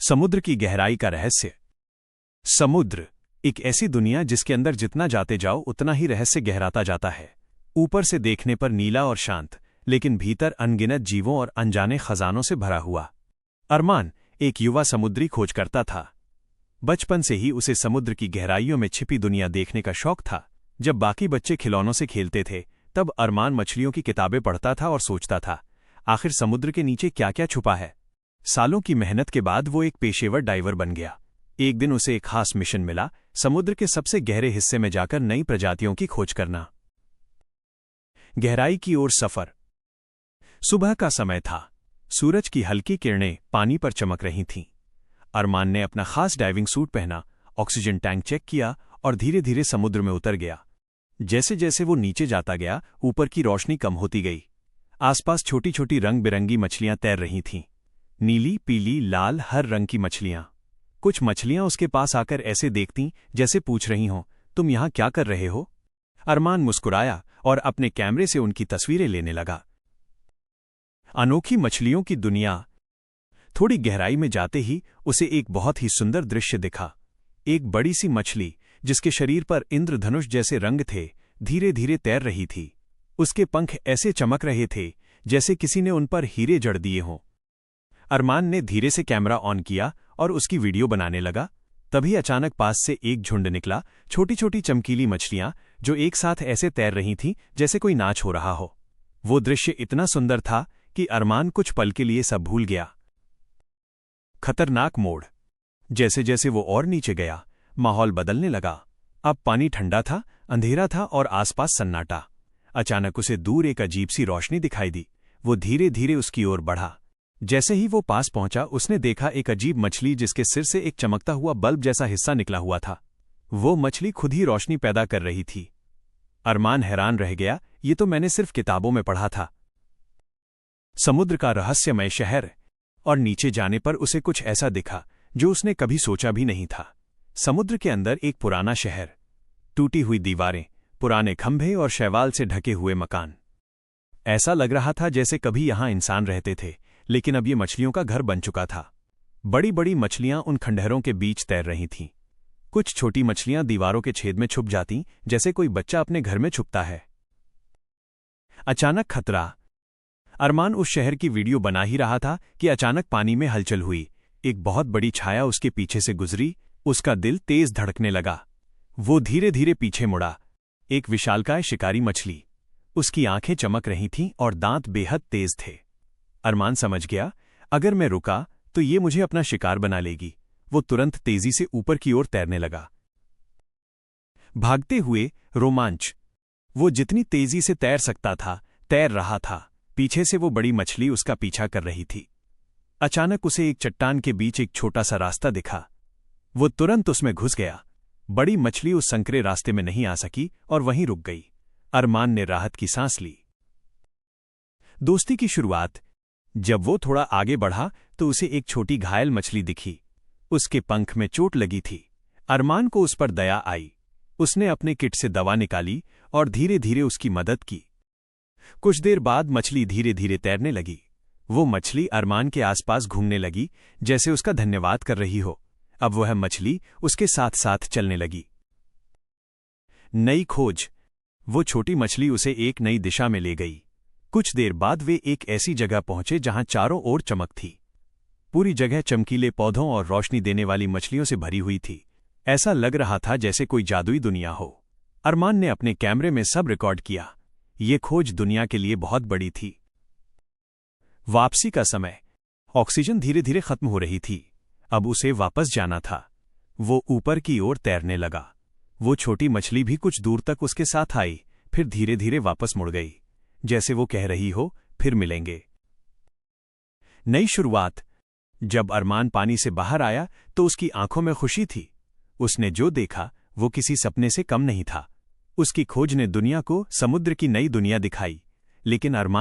समुद्र की गहराई का रहस्य। समुद्र एक ऐसी दुनिया जिसके अंदर जितना जाते जाओ उतना ही रहस्य गहराता जाता है। ऊपर से देखने पर नीला और शांत, लेकिन भीतर अनगिनत जीवों और अनजाने खजानों से भरा हुआ। अरमान एक युवा समुद्री खोजकर्ता था। बचपन से ही उसे समुद्र की गहराइयों में छिपी दुनिया देखने का शौक था। जब बाकी बच्चे खिलौनों से खेलते थे, तब अरमान मछलियों की किताबें पढ़ता था और सोचता था, आखिर समुद्र के नीचे क्या क्या छुपा है। सालों की मेहनत के बाद वो एक पेशेवर डाइवर बन गया। एक दिन उसे एक खास मिशन मिला, समुद्र के सबसे गहरे हिस्से में जाकर नई प्रजातियों की खोज करना। गहराई की ओर सफर। सुबह का समय था। सूरज की हल्की किरणें पानी पर चमक रही थीं। अरमान ने अपना खास डाइविंग सूट पहना, ऑक्सीजन टैंक चेक किया और धीरे धीरे समुद्र में उतर गया। जैसे जैसे वो नीचे जाता गया, ऊपर की रोशनी कम होती गई। आसपास छोटी छोटी रंग बिरंगी मछलियां तैर रही थीं। नीली, पीली, लाल, हर रंग की मछलियां। कुछ मछलियां उसके पास आकर ऐसे देखतीं जैसे पूछ रही हों, तुम यहां क्या कर रहे हो? अरमान मुस्कुराया और अपने कैमरे से उनकी तस्वीरें लेने लगा। अनोखी मछलियों की दुनिया। थोड़ी गहराई में जाते ही उसे एक बहुत ही सुंदर दृश्य दिखा। एक बड़ी सी मछली जिसके शरीर पर इंद्रधनुष जैसे रंग थे, धीरे धीरे तैर रही थी। उसके पंख ऐसे चमक रहे थे जैसे किसी ने उन पर हीरे जड़ दिए हों। अरमान ने धीरे से कैमरा ऑन किया और उसकी वीडियो बनाने लगा। तभी अचानक पास से एक झुंड निकला, छोटी छोटी चमकीली मछलियां जो एक साथ ऐसे तैर रही थीं जैसे कोई नाच हो रहा हो। वो दृश्य इतना सुंदर था कि अरमान कुछ पल के लिए सब भूल गया। खतरनाक मोड़। जैसे जैसे वो और नीचे गया, माहौल बदलने लगा। अब पानी ठंडा था, अंधेरा था और आसपास सन्नाटा। अचानक उसे दूर एक अजीब सी रोशनी दिखाई दी। वो धीरे धीरे उसकी ओर बढ़ा। जैसे ही वो पास पहुंचा, उसने देखा एक अजीब मछली जिसके सिर से एक चमकता हुआ बल्ब जैसा हिस्सा निकला हुआ था। वो मछली खुद ही रोशनी पैदा कर रही थी। अरमान हैरान रह गया, ये तो मैंने सिर्फ किताबों में पढ़ा था। समुद्र का रहस्यमय शहर। और नीचे जाने पर उसे कुछ ऐसा दिखा जो उसने कभी सोचा भी नहीं था। समुद्र के अंदर एक पुराना शहर, टूटी हुई दीवारें, पुराने खंभे और शैवाल से ढके हुए मकान। ऐसा लग रहा था जैसे कभी यहां इंसान रहते थे, लेकिन अब ये मछलियों का घर बन चुका था। बड़ी बड़ी मछलियां उन खंडहरों के बीच तैर रही थीं। कुछ छोटी मछलियां दीवारों के छेद में छुप जातीं, जैसे कोई बच्चा अपने घर में छुपता है। अचानक खतरा। अरमान उस शहर की वीडियो बना ही रहा था कि अचानक पानी में हलचल हुई। एक बहुत बड़ी छाया उसके पीछे से गुजरी। उसका दिल तेज धड़कने लगा। वो धीरे धीरे पीछे मुड़ा। एक विशालकाय शिकारी मछली। उसकी आंखें चमक रही थीं और दांत बेहद तेज थे। अरमान समझ गया, अगर मैं रुका तो ये मुझे अपना शिकार बना लेगी। वो तुरंत तेजी से ऊपर की ओर तैरने लगा। भागते हुए रोमांच। वो जितनी तेजी से तैर सकता था, तैर रहा था। पीछे से वो बड़ी मछली उसका पीछा कर रही थी। अचानक उसे एक चट्टान के बीच एक छोटा सा रास्ता दिखा। वो तुरंत उसमें घुस गया। बड़ी मछली उस संकरे रास्ते में नहीं आ सकी और वहीं रुक गई। अरमान ने राहत की सांस ली। दोस्ती की शुरुआत। जब वो थोड़ा आगे बढ़ा तो उसे एक छोटी घायल मछली दिखी। उसके पंख में चोट लगी थी। अरमान को उस पर दया आई। उसने अपने किट से दवा निकाली और धीरे धीरे उसकी मदद की। कुछ देर बाद मछली धीरे धीरे तैरने लगी। वो मछली अरमान के आसपास घूमने लगी, जैसे उसका धन्यवाद कर रही हो। अब वह मछली उसके साथ साथ चलने लगी। नई खोज। वो छोटी मछली उसे एक नई दिशा में ले गई। कुछ देर बाद वे एक ऐसी जगह पहुंचे जहां चारों ओर चमक थी। पूरी जगह चमकीले पौधों और रोशनी देने वाली मछलियों से भरी हुई थी। ऐसा लग रहा था जैसे कोई जादुई दुनिया हो। अरमान ने अपने कैमरे में सब रिकॉर्ड किया। ये खोज दुनिया के लिए बहुत बड़ी थी। वापसी का समय। ऑक्सीजन धीरे धीरे खत्म हो रही थी। अब उसे वापस जाना था। वो ऊपर की ओर तैरने लगा। वो छोटी मछली भी कुछ दूर तक उसके साथ आई, फिर धीरे धीरे वापस मुड़ गई, जैसे वो कह रही हो, फिर मिलेंगे। नई शुरुआत। जब अरमान पानी से बाहर आया तो उसकी आंखों में खुशी थी। उसने जो देखा वो किसी सपने से कम नहीं था। उसकी खोज ने दुनिया को समुद्र की नई दुनिया दिखाई। लेकिन अरमान